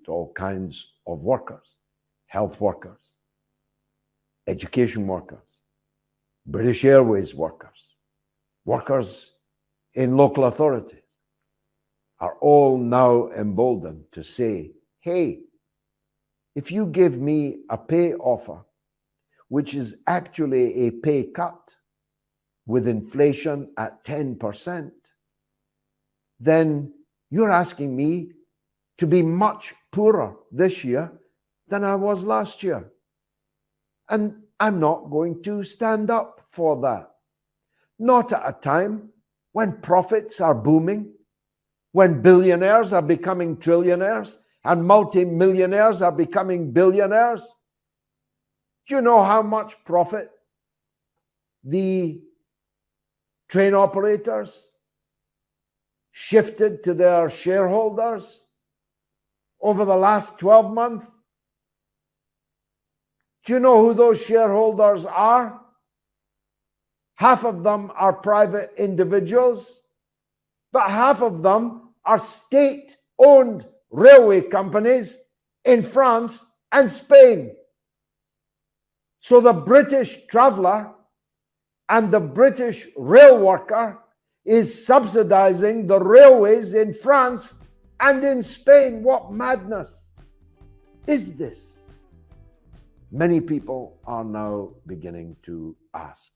all kinds of workers, health workers, education workers, British Airways workers, workers in local authorities, are all now emboldened to say, hey, if you give me a pay offer, which is actually a pay cut with inflation at 10%, then you're asking me to be much poorer this year than I was last year. And I'm not going to stand up for that. Not at a time when profits are booming, when billionaires are becoming trillionaires and multi-millionaires are becoming billionaires. Do you know how much profit the train operators shifted to their shareholders over the last 12 months? Do you know who those shareholders are? Half of them are private individuals, but half of them are state-owned railway companies in France and Spain. So the British traveller and the British rail worker is subsidizing the railways in France and in Spain. What madness is this? Many people are now beginning to ask.